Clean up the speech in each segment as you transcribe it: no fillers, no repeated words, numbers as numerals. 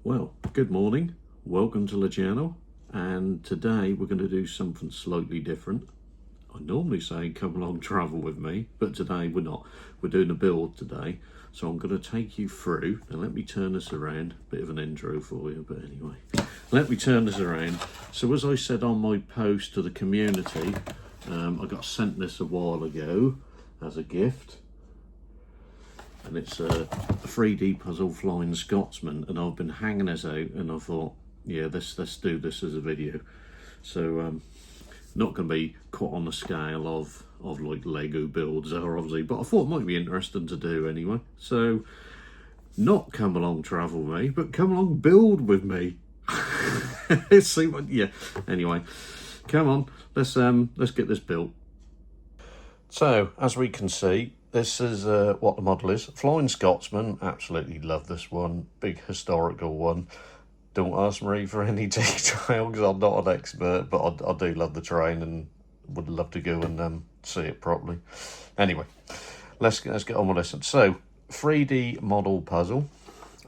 Well, good morning, welcome to the channel, and today we're going to do something slightly different. I normally say come along travel with me, but today we're not. We're doing a build today, so I'm going to take you through. Now let me turn this around, bit of an intro for you, but anyway. Let me turn this around. So as I said on my post to the community, I got sent this a while ago as a gift. And it's a 3D puzzle Flying Scotsman, and I've been hanging this out and I thought, yeah, let's do this as a video. So not going to be quite on the scale of like Lego builds are obviously, but I thought it might be interesting to do anyway. So not come along travel with me, but come along build with me. Let's see what, yeah, anyway, come on, let's get this built. So as we can see, this is what the model is. Flying Scotsman, absolutely love this one. Big historical one. Don't ask me for any detail because I'm not an expert, but I do love the terrain and would love to go and see it properly. Anyway, let's get on with this. So, 3D model puzzle.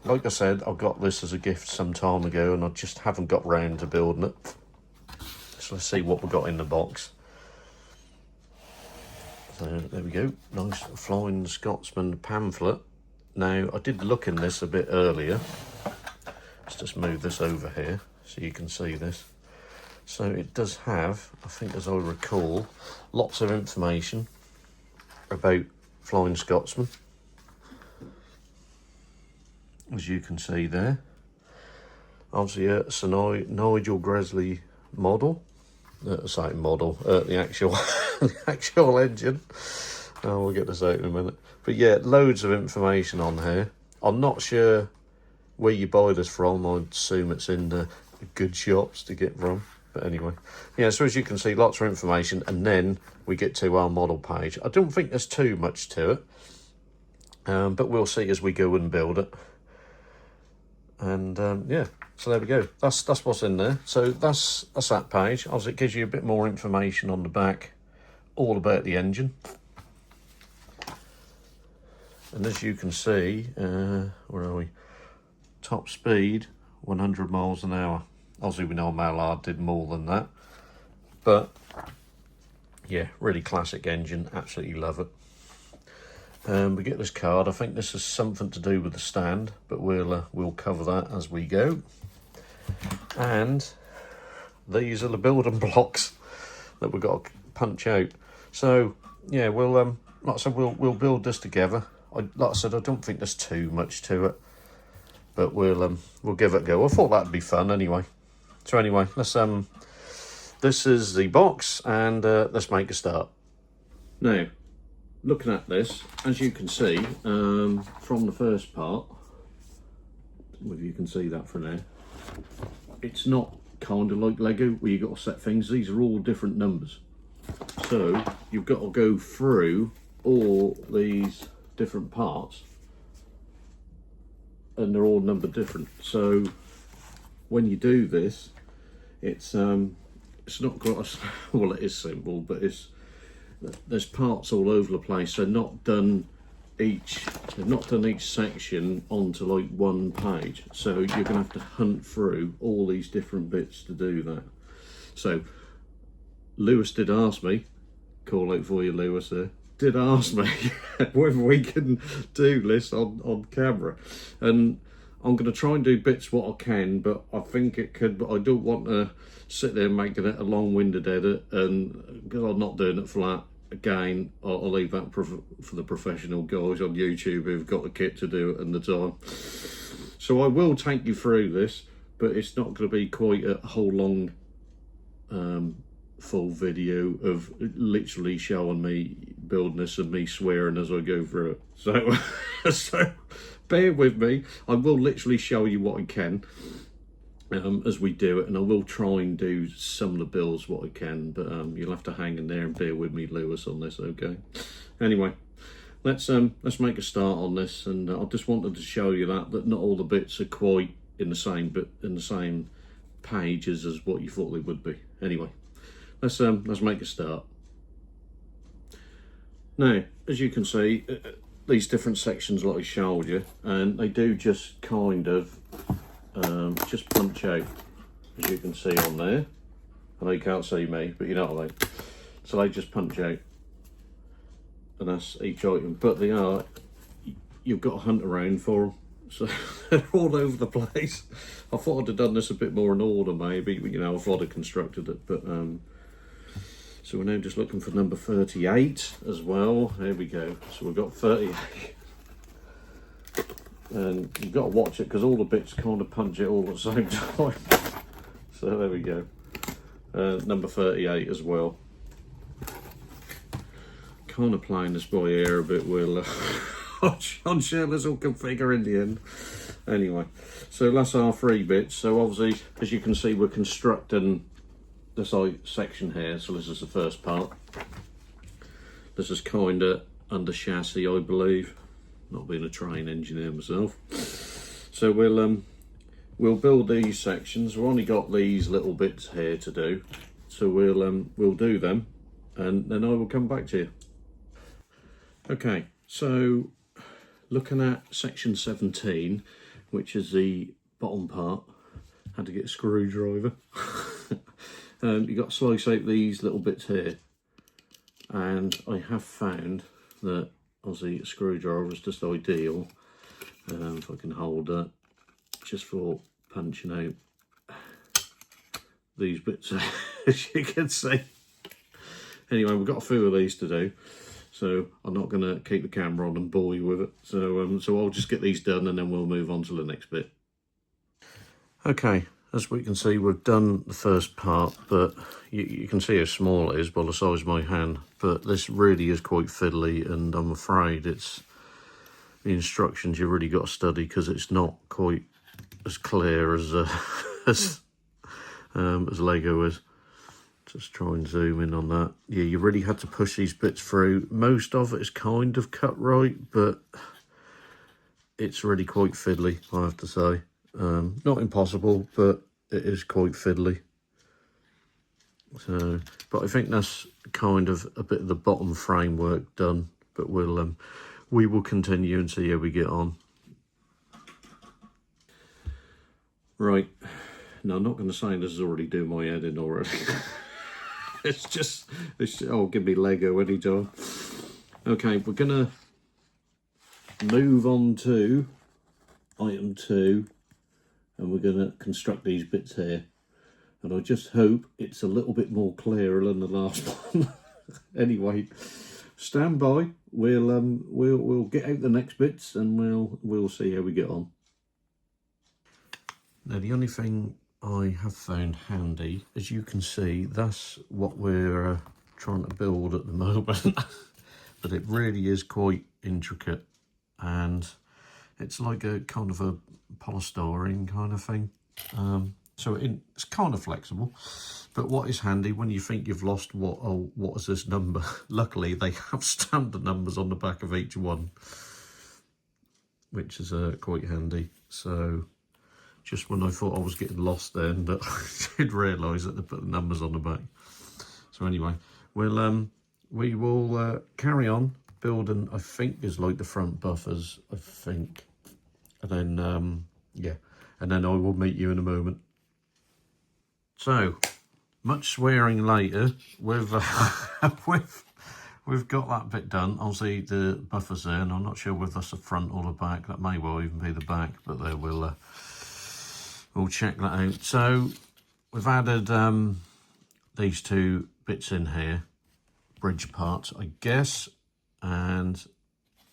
Like I said, I got this as a gift some time ago and I just haven't got round to building it. So let's see what we got in the box. So there we go, nice Flying Scotsman pamphlet. Now I did look in this a bit earlier. Let's just move this over here so you can see this. So it does have, I think as I recall, lots of information about Flying Scotsman. As you can see there. Obviously it's a Nigel Gresley model. Same model, the actual the actual engine. Oh, we'll get this out in a minute. But yeah, loads of information on here. I'm not sure where you buy this from. I'd assume it's in the good shops to get from. But anyway, yeah, so as you can see, lots of information. And then we get to our model page. I don't think there's too much to it. But we'll see as we go and build it. And yeah, so there we go. That's what's in there. So that's that page. Obviously, it gives you a bit more information on the back, all about the engine. And as you can see, where are we? Top speed, 100 miles an hour. Obviously, we know Mallard did more than that. But yeah, really classic engine. Absolutely love it. We get this card. I think this is something to do with the stand, but we'll cover that as we go. And these are the building blocks that we've got to punch out. So yeah, we'll like I said, we'll build this together. Like I said, I don't think there's too much to it, but we'll give it a go. I thought that'd be fun anyway. So anyway, let's this is the box, and let's make a start. Now, looking at this, as you can see, from the first part, if you can see that for now, it's not kind of like Lego where you've got to set things. These are all different numbers. So you've got to go through all these different parts and they're all numbered different. So when you do this, it's not quite as, well, it is simple, but there's parts all over the place. They've not done each section onto like one page, so you're gonna have to hunt through all these different bits to do that. So Lewis did ask me, call out for you Lewis there, did ask me whether we can do this on camera, and I'm going to try and do bits what I can, but I think it could, but I don't want to sit there making it a long-winded edit, and because I'm not doing it flat. Again, I'll leave that for the professional guys on YouTube who've got the kit to do it and the time. So I will take you through this, but it's not going to be quite a whole long full video of literally showing me building this and me swearing as I go through it. So, so bear with me. I will literally show you what I can as we do it, and I will try and do some of the builds what I can, but you'll have to hang in there and bear with me, Lewis, on this, okay? Anyway, let's make a start on this, and I just wanted to show you that not all the bits are quite in the same pages as what you thought they would be. Anyway, let's make a start. Now, as you can see, these different sections like I showed you, and they do just kind of just punch out, as you can see on there. I know you can't see me, but you know what I mean. So they just punch out, and that's each item. But they are, you've got to hunt around for them, so they're all over the place. I thought I'd have done this a bit more in order, maybe. You know, I thought I'd constructed it, but so we're now just looking for number 38 as well. There we go. So we've got 38. And you've got to watch it because all the bits kind of punch it all at the same time. So there we go. Number 38 as well. Kind of playing this by ear a bit, Will. I'm sure this will configure in the end. Anyway, so that's our 3 bits. So obviously, as you can see, we're constructing this section here. So this is the first part. This is kind of under chassis, I believe. Not being a train engineer myself. So we'll build these sections. We've only got these little bits here to do. So we'll do them, and then I will come back to you. Okay, so looking at section 17, which is the bottom part, had to get a screwdriver. You've got to slice out these little bits here, and I have found that obviously a screwdriver is just ideal. If I can hold that, just for punching out these bits, as you can see. Anyway, we've got a few of these to do, so I'm not going to keep the camera on and bore you with it. So I'll just get these done, and then we'll move on to the next bit. Okay, as we can see, we've done the first part, but you can see how small it is by the size of my hand. But this really is quite fiddly, and I'm afraid it's the instructions you really got to study, because it's not quite as clear as as Lego is. Just try and zoom in on that. Yeah, you really had to push these bits through. Most of it is kind of cut right, but it's really quite fiddly, I have to say. Not impossible, but it is quite fiddly. So, but I think that's kind of a bit of the bottom framework done. But we will continue and see how we get on. Right. No, I'm not going to say this is already doing my head in already. it's oh, give me Lego anytime. Okay, we're going to move on to item 2, and we're going to construct these bits here. And I just hope it's a little bit more clearer than the last one. Anyway, stand by. We'll get out the next bits, and we'll see how we get on. Now, the only thing I have found handy, as you can see, that's what we're trying to build at the moment. But it really is quite intricate, and it's like a kind of a polystyrene kind of thing. So it's kind of flexible, but what is handy when you think you've lost what is this number? Luckily, they have standard numbers on the back of each one, which is quite handy. So just when I thought I was getting lost then, that I did realise that they put the numbers on the back. So anyway, we will carry on building. I think is like the front buffers, I think, and then yeah, and then I will meet you in a moment. So, much swearing later, we've got that bit done. Obviously, the buffers there, and I'm not sure whether that's the front or the back. That may well even be the back, but there we'll check that out. So, we've added these 2 bits in here, bridge parts, I guess, and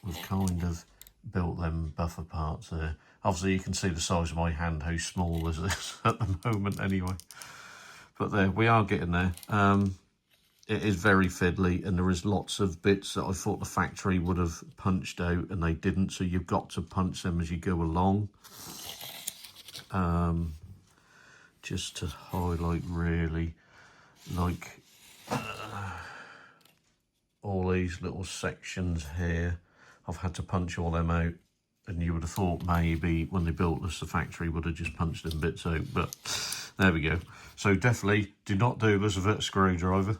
we've kind of built them buffer parts there. Obviously, you can see the size of my hand, how small this is at the moment anyway. But there, we are getting there. It is very fiddly, and there is lots of bits that I thought the factory would have punched out, and they didn't, so you've got to punch them as you go along. Just to highlight really, like, all these little sections here, I've had to punch all them out. And you would have thought maybe when they built this, the factory would have just punched them bits out. But there we go. So definitely do not do this with a screwdriver.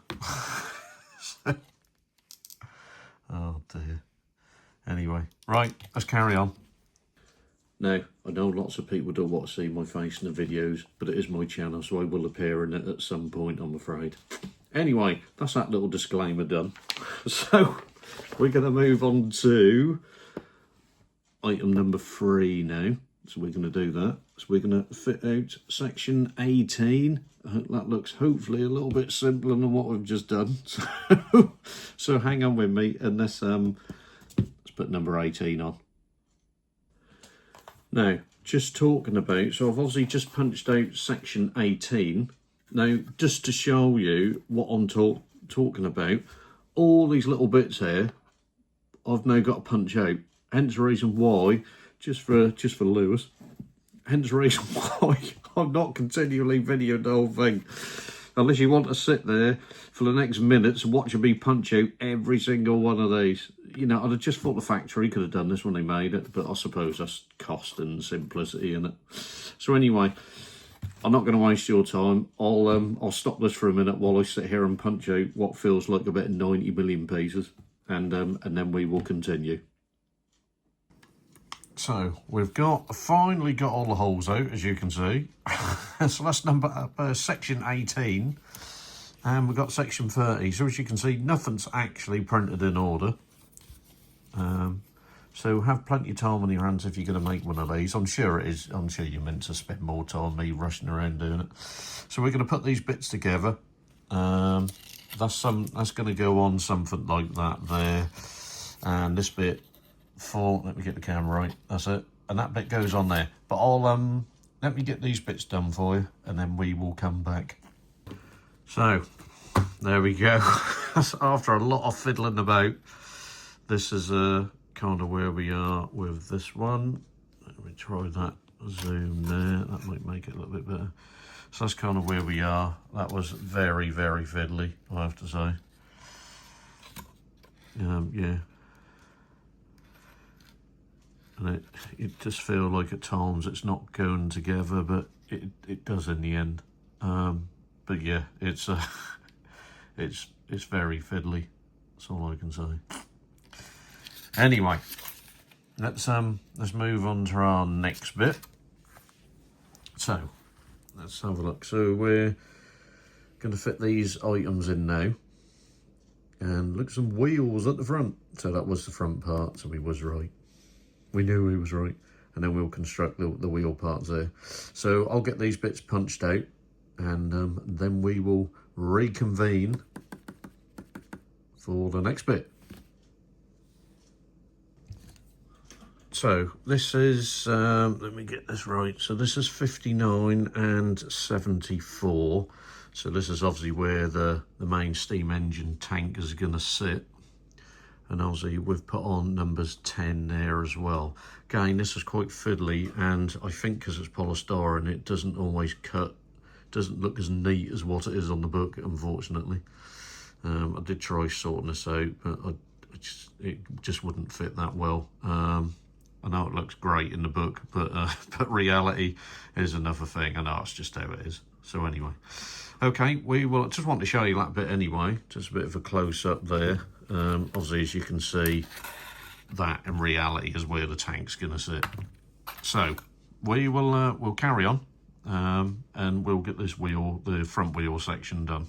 Oh dear. Anyway, right, let's carry on. Now, I know lots of people don't want to see my face in the videos, but it is my channel, so I will appear in it at some point, I'm afraid. Anyway, that's that little disclaimer done. So, we're going to move on to item number 3 now. So we're going to do that. So we're going to fit out section 18. That looks hopefully a little bit simpler than what we've just done. So hang on with me, and let's put number 18 on. Now, just talking about, so I've obviously just punched out section 18. Now, just to show you what I'm talking about, all these little bits here, I've now got to punch out. Hence the reason why, just for Lewis, hence the reason why I'm not continually videoing the whole thing. Unless you want to sit there for the next minutes and watch me punch out every single one of these. You know, I'd have just thought the factory could have done this when they made it, but I suppose that's cost and simplicity in it. So anyway, I'm not going to waste your time. I'll stop this for a minute while I sit here and punch out what feels like about 90 million pieces, and then we will continue. So we've finally got all the holes out, as you can see. So that's section 18, and we've got section 30. So as you can see, nothing's actually printed in order. So have plenty of time on your hands if you're going to make one of these. I'm sure it is. I'm sure you're meant to spend more time me rushing around doing it. So we're going to put these bits together. That's going to go on something like that there, and this bit. Let me get the camera right, that's it, and that bit goes on there. But I'll let me get these bits done for you, and then we will come back. So there we go. After a lot of fiddling about, this is kind of where we are with this one. Let me try that zoom there, that might make it a little bit better. So that's kind of where we are. That was very, very fiddly, I have to say. Yeah. And it just feels like at times it's not going together, but it does in the end. But yeah, it's very fiddly. That's all I can say. Anyway, let's move on to our next bit. So let's have a look. So we're going to fit these items in now, and look, some wheels at the front. So that was the front part. So we was right. We knew he was right, and then we'll construct the wheel parts there. So I'll get these bits punched out, and then we will reconvene for the next bit. So this is, let me get this right. So this is 59 and 74. So this is obviously where the main steam engine tank is going to sit. And obviously we've put on numbers 10 there as well. Again, this is quite fiddly, and I think because it's polystyrene, it doesn't always cut, doesn't look as neat as what it is on the book, unfortunately. I did try sorting this out, but it just wouldn't fit that well. I know it looks great in the book, but reality is another thing. I know it's just how it is. So anyway, okay, we will just want to show you that bit anyway. Just a bit of a close-up there. Obviously, as you can see, that in reality is where the tank's going to sit. So we will we'll carry on, and we'll get this wheel, the front wheel section done.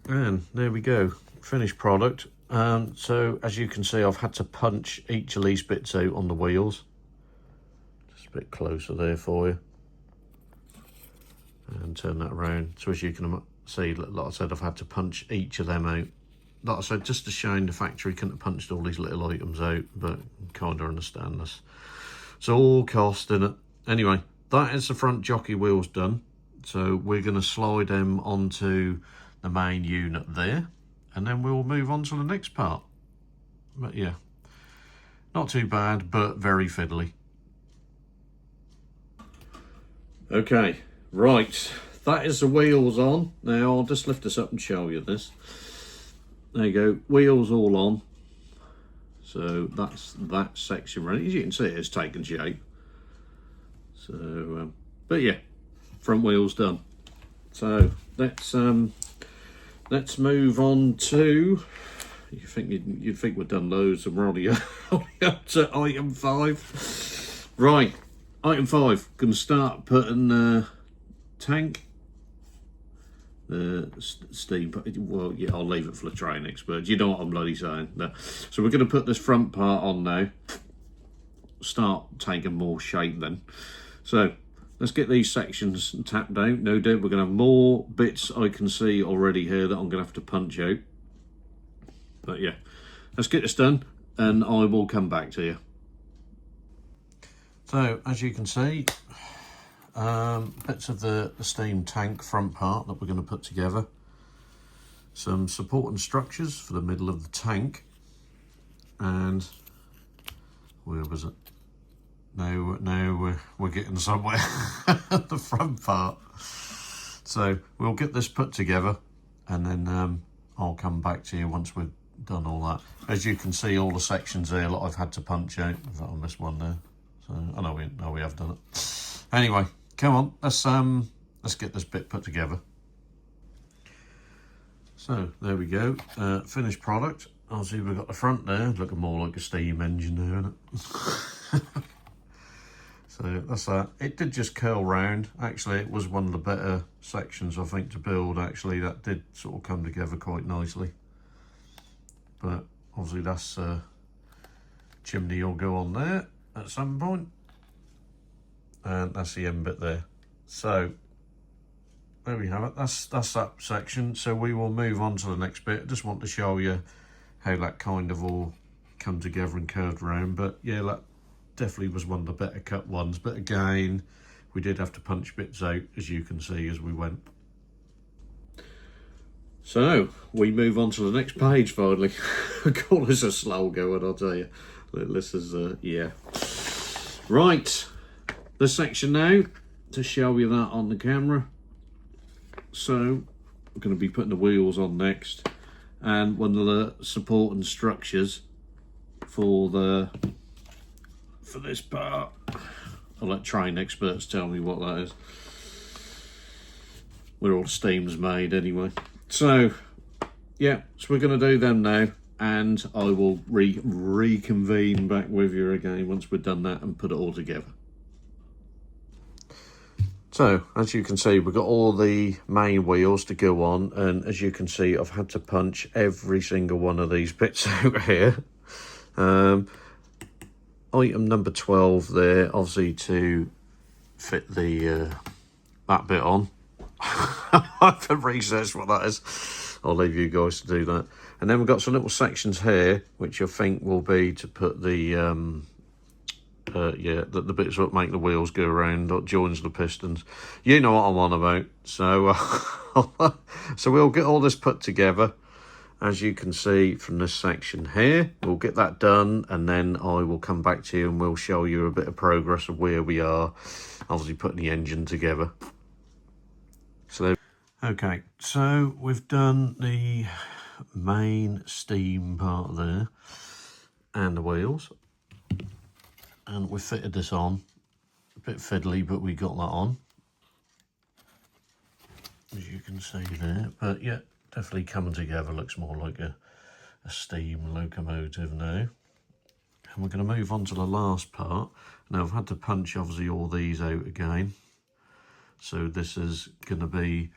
And there we go, finished product. So as you can see, I've had to punch each of these bits out on the wheels. Just a bit closer there for you, and turn that around. So as you can see, like I said, I've had to punch each of them out. Like I said, just to show the factory couldn't have punched all these little items out, but kind of understand this. It's all cost, innit? Anyway, that is the front jockey wheels done. So we're going to slide them onto the main unit there, and then we'll move on to the next part. But yeah, not too bad, but very fiddly. Okay, right, that is the wheels on. Now I'll just lift this up and show you this. There you go, wheels all on. So that's that section ready. As you can see, it's taken shape. So, but yeah, front wheels done. So let's move on to. You'd think we've done loads, and we're only up to item 5. Right, item 5, going to start putting tank, steam, well, yeah, I'll leave it for the train experts. You know what I'm bloody saying. No. So we're going to put this front part on now, start taking more shape then. So let's get these sections tapped out. No doubt we're going to have more bits I can see already here that I'm going to have to punch out. But yeah, let's get this done and I will come back to you. So as you can see, bits of the steam tank front part that we're going to put together. Some supporting structures for the middle of the tank. And where was it? Now we're getting somewhere. The front part. So we'll get this put together and then I'll come back to you once we've done all that. As you can see, all the sections there, I've had to punch out. In fact, I missed one there. So I know we have done it. Anyway, come on, let's get this bit put together. So there we go, finished product. Obviously we've got the front there, looking more like a steam engine there, isn't it? So that's that. It did just curl round. Actually, it was one of the better sections, I think, to build. Actually, that did sort of come together quite nicely. But obviously that's chimney will go on there at some point. And that's the end bit there. So there we have it. That's that section. So we will move on to the next bit. I just want to show you how that kind of all come together and curved around. But yeah, that definitely was one of the better cut ones. But again, we did have to punch bits out, as you can see, as we went. So we move on to the next page finally. I call this a slow going, I'll tell you. This is yeah. Right, this section now, to show you that on the camera. So we're going to be putting the wheels on next, and one of the supporting structures for this part. I'll let train experts tell me what that is. Where all the steam's made anyway. So yeah, so we're going to do them now, and I will reconvene back with you again once we've done that and put it all together. So as you can see, we've got all the main wheels to go on, and as you can see, I've had to punch every single one of these bits out here. Item number 12 there, obviously to fit the that bit on. I haven't researched what that is. I'll leave you guys to do that. And then we've got some little sections here, which I think will be to put the the bits that make the wheels go around, that joins the pistons. You know what I'm on about. So so we'll get all this put together. As you can see from this section here, we'll get that done, and then I will come back to you and we'll show you a bit of progress of where we are, obviously putting the engine together. So okay, so we've done the main steam part there and the wheels, and we fitted this on. A bit fiddly, but we got that on, as you can see there. But yeah, definitely coming together. Looks more like a steam locomotive now. And we're going to move on to the last part. Now I've had to punch obviously all these out again. So this is going to be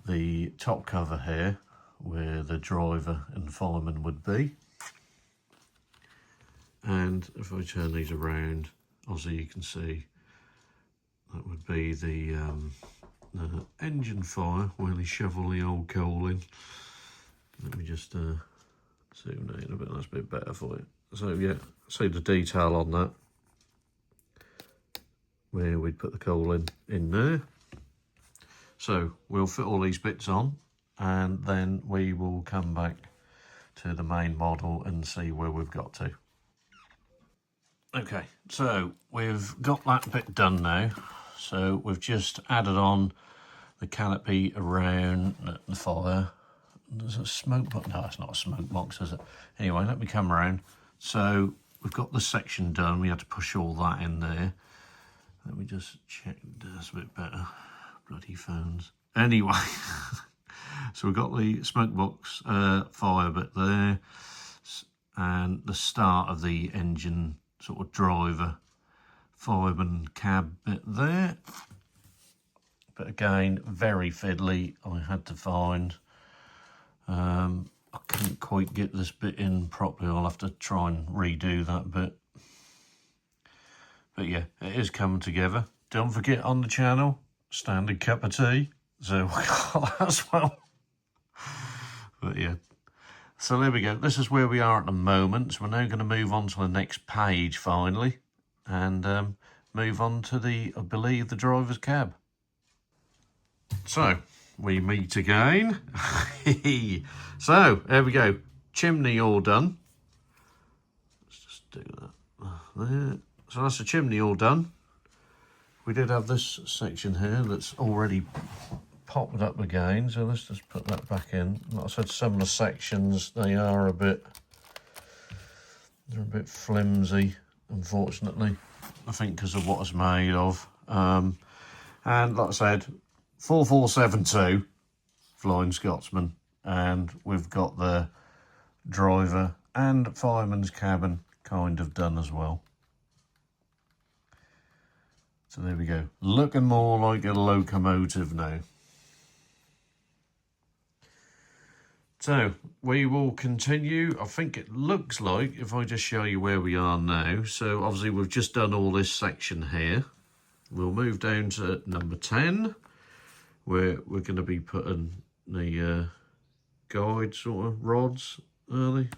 the top cover here, where the driver and fireman would be. And if I turn these around, obviously you can see that would be the engine fire where they shovel the old coal in. Let me just zoom that in a bit, that's a bit better for you. So yeah, see the detail on that, where we'd put the coal in there. So we'll fit all these bits on, and then we will come back to the main model and see where we've got to. Okay, so we've got that bit done now. So we've just added on the canopy around the fire. There's a smoke box. No, it's not a smoke box, is it? Anyway, let me come around. So we've got the section done. We had to push all that in there. Let me just check this a bit better. Bloody phones. Anyway, so we've got the smoke box fire bit there, and the start of the engine sort of driver fireman cab bit there. But again, very fiddly. I had to find. I couldn't quite get this bit in properly. I'll have to try and redo that bit. But yeah, it is coming together. Don't forget on the channel, standard cup of tea. So we got that as well. But yeah. So there we go. This is where we are at the moment. So we're now going to move on to the next page finally. And move on to the, I believe, the driver's cab. So, we meet again. So, there we go. Chimney all done. Let's just do that there. So that's the chimney all done. We did have this section here that's already popped up again. So let's just put that back in. Like I said, some of the sections, they're a bit flimsy, unfortunately. I think because of what it's made of. And like I said, 4472 Flying Scotsman, and we've got the driver and fireman's cabin kind of done as well. So there we go, looking more like a locomotive now. So we will continue. I think it looks like, if I just show you where we are now, so obviously we've just done all this section here. We'll move down to number 10, where we're going to be putting the guide sort of rods, are they?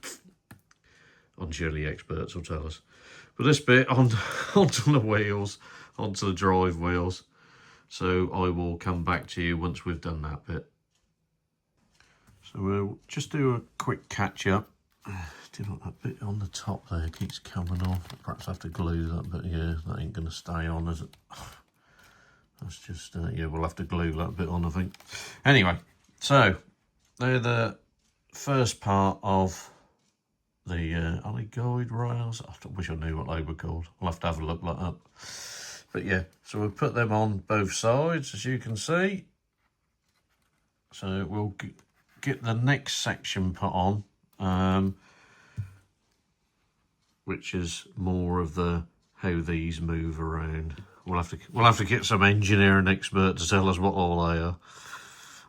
I'm sure the experts will tell us. But this bit onto the wheels, onto the drive wheels. So I will come back to you once we've done that bit. So we'll just do a quick catch up. Do you know that bit on the top there keeps coming off? Perhaps I have to glue that, but yeah, that ain't going to stay on, is it? That's just, yeah, we'll have to glue that bit on, I think. Anyway, so they're the first part of the are they guide rails? I wish I knew what they were called. I'll have to have a look like that. But yeah, so we'll put them on both sides, as you can see. So we'll get the next section put on, which is more of the how these move around. We'll have to get some engineering expert to tell us what all they are.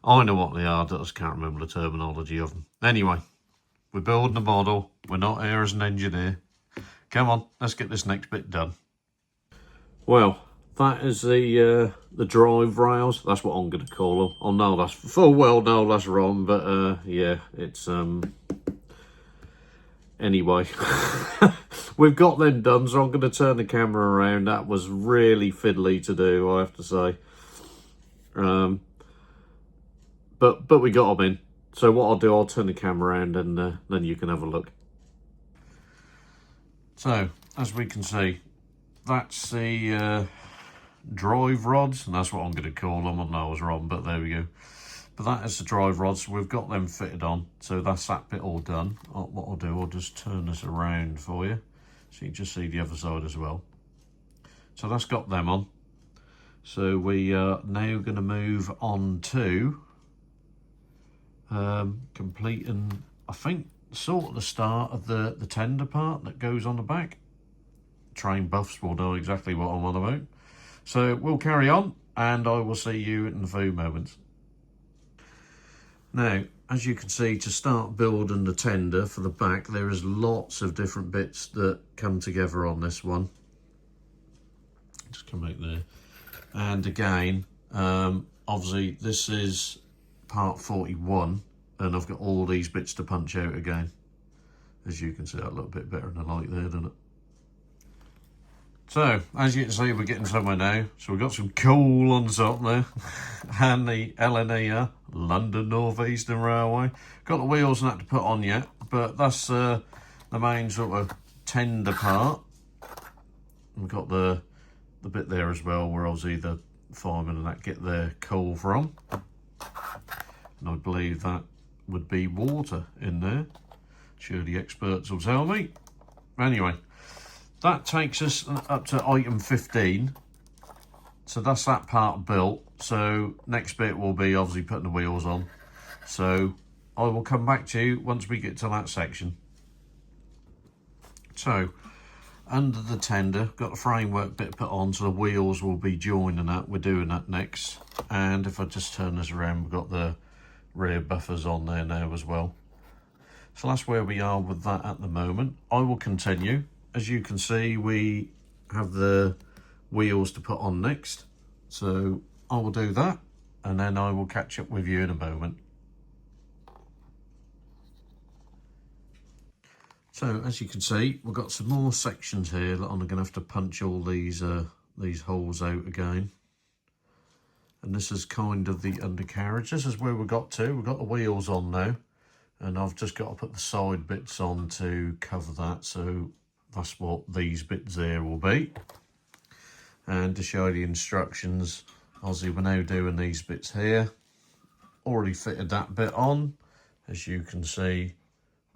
I know what they are, I just can't remember the terminology of them. Anyway, we're building a model. We're not here as an engineer. Come on, let's get this next bit done. Well, that is the drive rails. That's what I'm going to call them. I know that's full well no, that's wrong, but yeah, it's anyway. We've got them done, so I'm going to turn the camera around. That was really fiddly to do, I have to say. But we got them in. So what I'll do, I'll turn the camera around and then you can have a look. So, as we can see, that's the drive rods, and that's what I'm going to call them. I know I was wrong, but there we go. But that is the drive rods. We've got them fitted on, so that's that bit all done. What I'll do, I'll just turn this around for you, so you can just see the other side as well. So that's got them on. So we are now going to move on to completing, I think, sort of the start of the tender part that goes on the back. Train buffs will know exactly what I'm on about. So we'll carry on, and I will see you in a few moments. Now, as you can see, to start building the tender for the back, there is lots of different bits that come together on this one. Just come out there. And again, obviously this is part 41, and I've got all these bits to punch out again. As you can see, that a little bit better in the light there, doesn't it? So, as you can see, we're getting somewhere now. So we've got some coal on the top there. And the LNER, London North Eastern Railway. Got the wheels and that to put on yet, but that's the main sort of tender part. We've got the bit there as well, where obviously the firemen and that get their coal from. And I believe that would be water in there. Sure the experts will tell me. Anyway. That takes us up to item 15. So that's that part built. So next bit will be obviously putting the wheels on. So I will come back to you once we get to that section. So under the tender, got the framework bit put on, so the wheels will be joining that. We're doing that next. And if I just turn this around, we've got the rear buffers on there now as well. So that's where we are with that at the moment. I will continue. As you can see, we have the wheels to put on next. So I will do that, and then I will catch up with you in a moment. So as you can see, we've got some more sections here that I'm going to have to punch all these holes out again. And this is kind of the undercarriage. This is where we got to. We've got the wheels on now, and I've just got to put the side bits on to cover that. So that's what these bits there will be. And to show you the instructions, obviously we're now doing these bits here. Already fitted that bit on, as you can see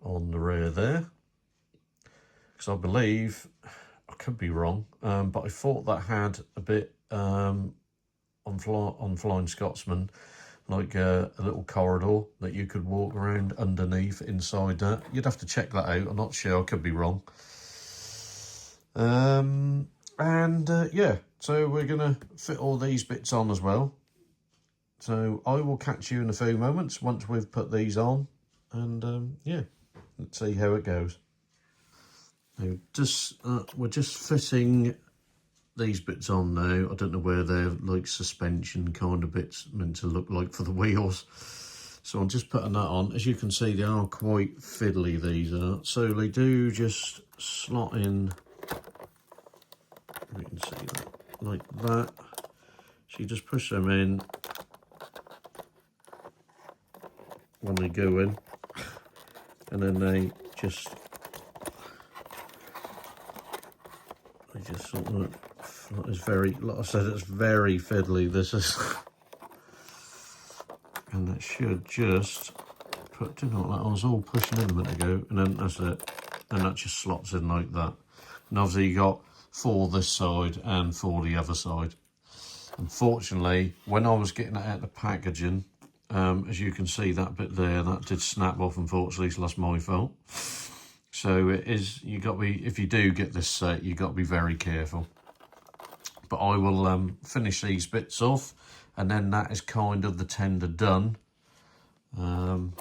on the rear there. Because I believe, I could be wrong, but I thought that had a bit on Flying Scotsman, like a little corridor that you could walk around underneath inside that. You'd have to check that out. I'm not sure, I could be wrong. Yeah, so we're going to fit all these bits on as well. So I will catch you in a few moments once we've put these on, and yeah, let's see how it goes. Now, we're just fitting these bits on now. I don't know where they're like suspension kind of bits meant to look like for the wheels. So I'm just putting that on. As you can see, they are quite fiddly, these are. So they do just slot in, you can see that, like that. So you just push them in when they go in, and then they just sort of, it's very, like I said, it's very fiddly, this is. And it should just put, do you know what, I was all pushing in a minute ago, and then that's it. And that just slots in like that. And obviously you got for this side and for the other side. Unfortunately, when I was getting it out of the packaging, as you can see, that bit there, that did snap off, unfortunately, so that's my fault. So it is, you got to be, if you do get this set, you got to be very careful. But I will finish these bits off, and then that is kind of the tender done. And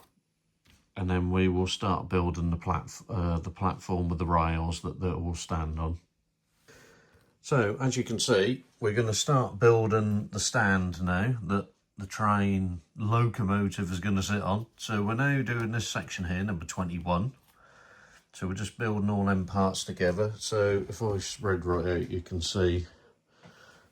then we will start building the platform with the rails that will stand on. So as you can see, we're going to start building the stand now that the train locomotive is going to sit on. So we're now doing this section here, number 21. So we're just building all them parts together. So if I spread right out, you can see,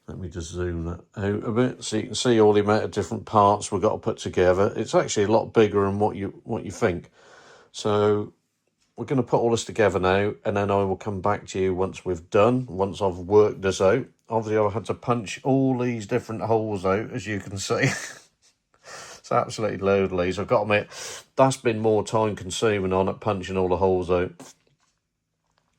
let me just zoom that out a bit so you can see all the amount of different parts we've got to put together. It's actually a lot bigger than what you think. So we're going to put all this together now, and then I will come back to you once we've done, once I've worked this out. Obviously I've had to punch all these different holes out, as you can see. It's absolutely load of these. I've got to admit, that's been more time consuming on it, punching all the holes out.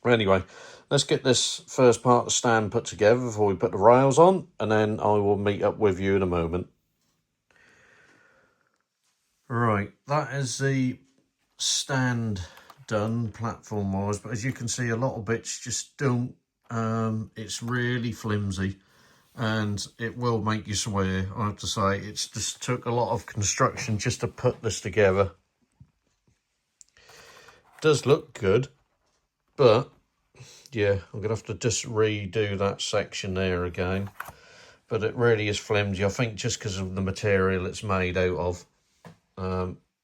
Anyway, let's get this first part of the stand put together before we put the rails on, and then I will meet up with you in a moment. Right, that is the stand done platform wise, but as you can see, a lot of bits just don't, it's really flimsy. And it will make you swear, I have to say. It's just took a lot of construction just to put this together. It does look good, but yeah, I'm going to have to just redo that section there again. But it really is flimsy. I think just because of the material it's made out of,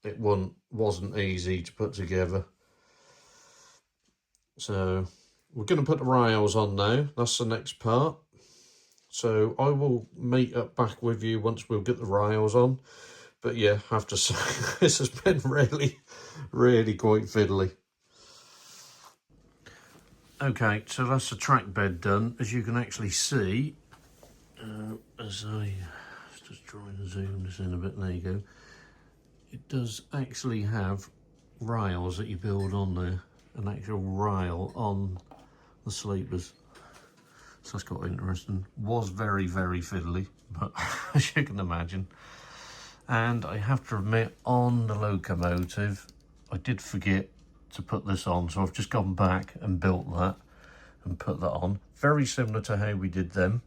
it wasn't easy to put together. So we're going to put the rails on now. That's the next part. So I will meet up back with you once we'll get the rails on. But yeah, I have to say, this has been really, really quite fiddly. Okay, so that's the track bed done. As you can actually see, as I just try and zoom this in a bit, there you go. It does actually have rails that you build on there, an actual rail on the sleepers. So that's quite interesting. Was very, very fiddly, but as you can imagine. And I have to admit, on the locomotive, I did forget to put this on, so I've just gone back and built that. and put that on. Very similar to how we did them,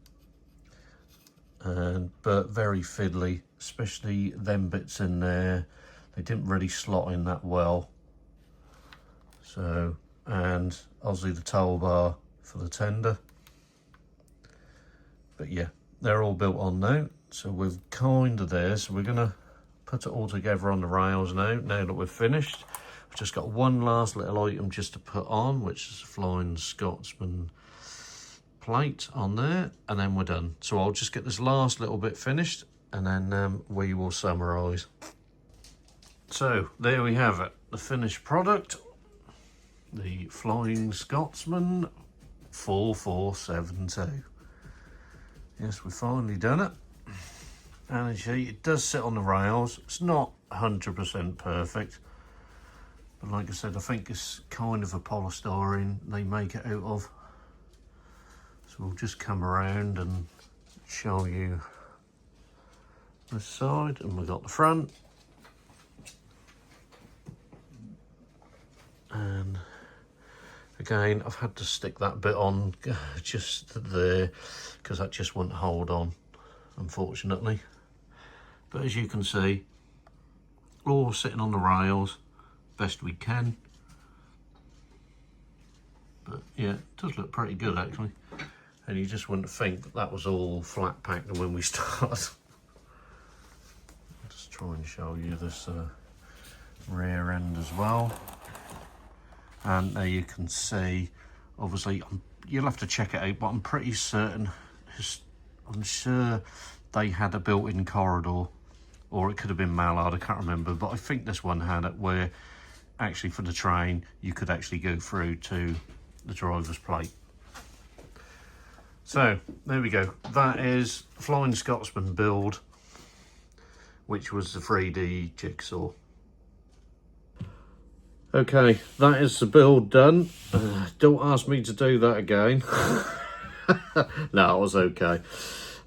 but very fiddly, especially them bits in there. They didn't really slot in that well. So, and obviously the tow bar for the tender. But yeah, they're all built on now. So we're kind of there. So we're going to put it all together on the rails now that we're finished. We've just got one last little item just to put on, which is a Flying Scotsman plate on there, and then we're done. So I'll just get this last little bit finished, and then we will summarise. So there we have it, the finished product, the Flying Scotsman 4472. Yes, we've finally done it. And as you see, it does sit on the rails. It's not 100% perfect, but like I said, I think it's kind of a polystyrene they make it out of. So we'll just come around and show you this side, and we've got the front. And again, I've had to stick that bit on just there because that just wouldn't hold on, unfortunately. But as you can see, all sitting on the rails best we can. But yeah, it does look pretty good actually. And you just wouldn't think that was all flat packed when we started. I'll just try and show you this rear end as well. And there you can see, obviously, you'll have to check it out, but I'm pretty certain, I'm sure they had a built-in corridor, or it could have been mallard, I can't remember, but I think this one had it where actually for the train, you could actually go through to the driver's plate. So, there we go. That is Flying Scotsman build, which was the 3D jigsaw. Okay, that is the build done. Don't ask me to do that again. No, it was okay.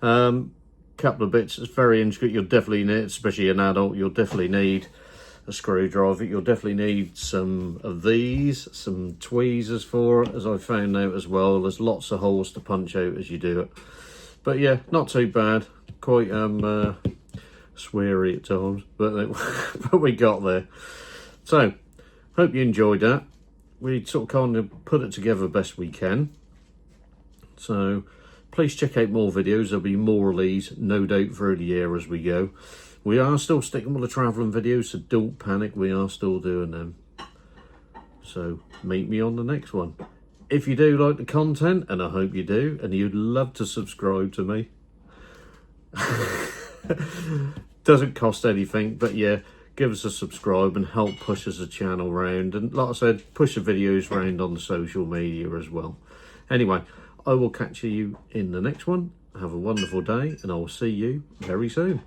Couple of bits, it's very intricate. You'll definitely need, especially an adult, you'll definitely need a screwdriver. You'll definitely need some of these, some tweezers for it, as I found out as well. There's lots of holes to punch out as you do it. But yeah, not too bad. Quite sweary at times, but, but we got there. So, hope you enjoyed that. We sort of kind of put it together best we can. So please check out more videos. There'll be more of these, no doubt, through the year as we go. We are still sticking with the travelling videos, so don't panic. We are still doing them. So meet me on the next one. If you do like the content, and I hope you do, and you'd love to subscribe to me. Doesn't cost anything, but yeah, give us a subscribe and help push us the channel round. And like I said, push the videos round on the social media as well. Anyway, I will catch you in the next one. Have a wonderful day, and I will see you very soon.